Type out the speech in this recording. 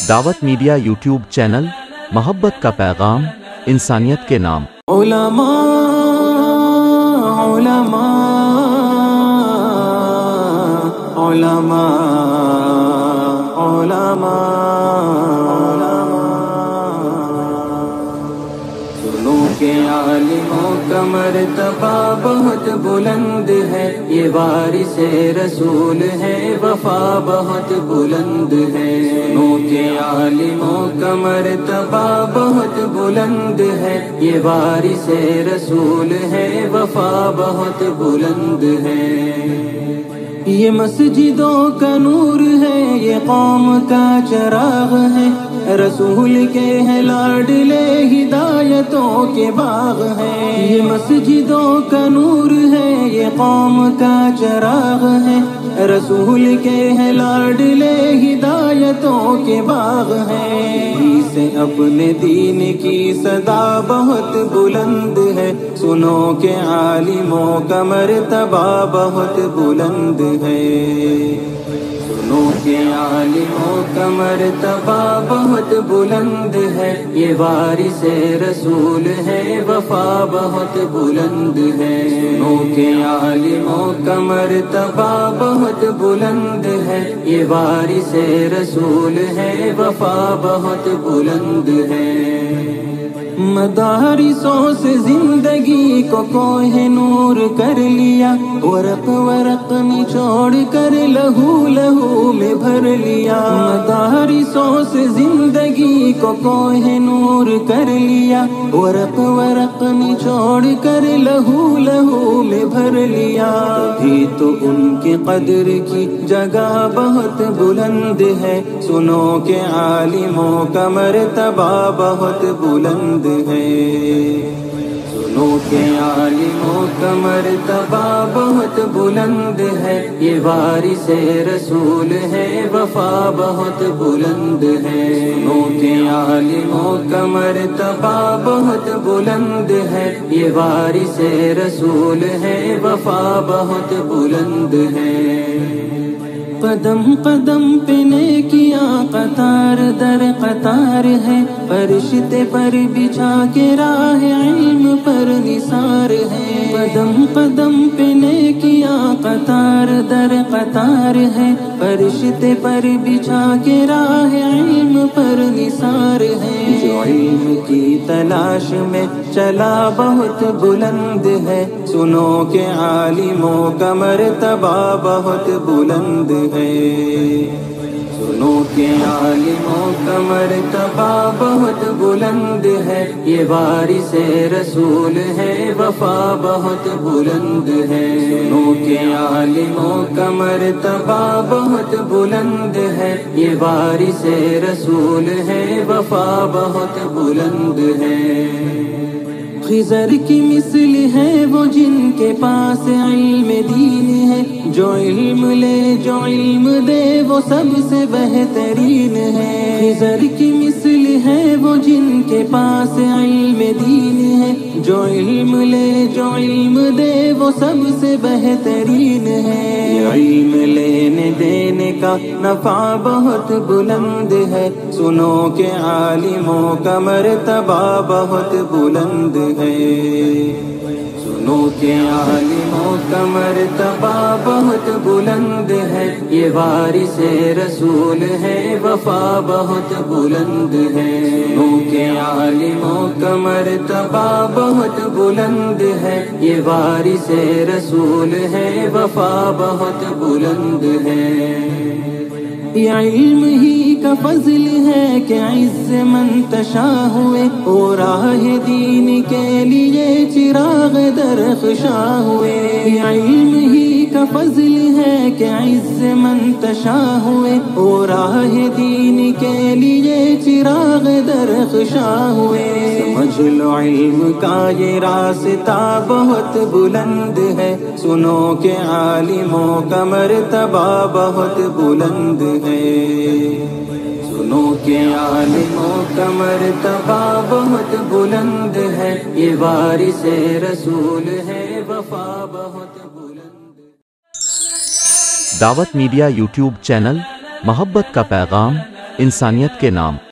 دعوت media YouTube channel, محبت کا پیغام، انسانیت کے نام۔ علماء علماء علماء علماء سنو کہ عالموں کا مرتبہ بہت بلند ہے، یہ وارث رسول ہے، وفا بہت بلند ہے۔ سنو کہ عالموں کا مرتبہ بہت بلند ہے، یہ وارث رسول ہے، وفا بہت بلند ہے۔ یہ مسجدوں کا نور ہے، یہ قوم کا چراغ ہے، رسول کے ہے لاڈلے، ہدایتوں کے باغ ہے۔ یہ مسجدوں کا نور ہے، یہ قوم کا چراغ ہے، رسول کے ہے لاڈلے، ہدایتوں کے باغ ہے۔ سے اپنے دین کی صدا بہت بلند ہے، سنو کہ عالموں کا مرتبہ بہت بلند ہے۔ سنو کہ عالموں کا مرتبہ بہت بلند ہے، یہ وارث رسول ہے، وفا بہت بلند ہے۔ سنو کہ عالموں کا مرتبہ بہت بلند ہے، یہ وارث رسول ہے، وفا بہت بلند ہے۔ مدارسوں سے زندگی کو کوہ نور کر لیا، ورق ورق نچوڑ کر لہو لہو میں بھر لیا۔ مدارسوں سے زندگی کو کوہ نور کر لیا، ورق ورق نچوڑ کر لہو لہو میں بھر لیا۔ بھی تو ان کی قدر کی جگہ بہت بلند ہے، سنو کہ عالموں کا مرتبہ بہت بلند ہے۔ سنو کہ عالموں کا مرتبہ بہت بلند ہے، یہ وارث رسول ہے، وفا بہت بلند ہے۔ سنو کہ عالموں کا مرتبہ بہت بلند ہے، یہ وارث رسول ہے، وفا بہت بلند ہے۔ قدم قدم پہ نیکیاں قطار در قطار ہے، فرشتے پر بچھا کے راہ علم پر نثار ہے۔ قدم قدم پہ نیکیاں قطار در قطار ہے، فرشتے پر بچھا کے راہ علم پر نثار ہے۔ جو علم کی تلاش میں چلا بہت بلند ہے، سنو کہ عالموں کا مرتبہ بہت بلند ہے۔ سنو کہ عالموں کا مرتبہ بہت بلند ہے، یہ وارث رسول ہے، وفا بہت بلند ہے۔ سنو کہ عالموں کا مرتبہ بہت بلند ہے، یہ وارث رسول ہے، وفا بہت بلند ہے۔ خضر کی مثل ہے وہ جن کے پاس علم دین ہے، جو علم لے جو علم دے وہ سب سے بہترین ہے۔ خضر کی مثل ہے وہ جن کے پاس علم دین ہے، جو علم لے جو علم دے وہ سب سے بہترین ہے۔ علم لینے دینے کا نفع بہت بلند ہے، سنو کہ عالموں کا مرتبہ بہت بلند ہے۔ سنو کہ عالموں کا مرتبہ بہت بلند ہے، یہ وارث رسول ہے، وفا بہت بلند ہے۔ سنو کہ عالموں کا مرتبہ بہت بلند ہے، یہ وارث رسول ہے، وفا بہت بلند ہے۔ یہ علم ہی کا فضل ہے کہ عز منتشا ہوئے، اور راہ دین کے لیے چراغ درخشاں ہوئے۔ یہ علم ہی کا فضل ہے کہ عز منتشا ہوئے، اور راہ دین کے لیے چراغ درخشاں ہوئے۔ سمجھ لو علم کا یہ راستہ بہت بلند ہے، سنو کہ عالموں کا مرتبہ بہت بلند ہے۔ سنو کہ عالموں کا مرتبہ بہت بلند ہے، یہ وارث رسول ہے، وفا بہت بلند۔ دعوت میڈیا یوٹیوب چینل، محبت کا پیغام، انسانیت کے نام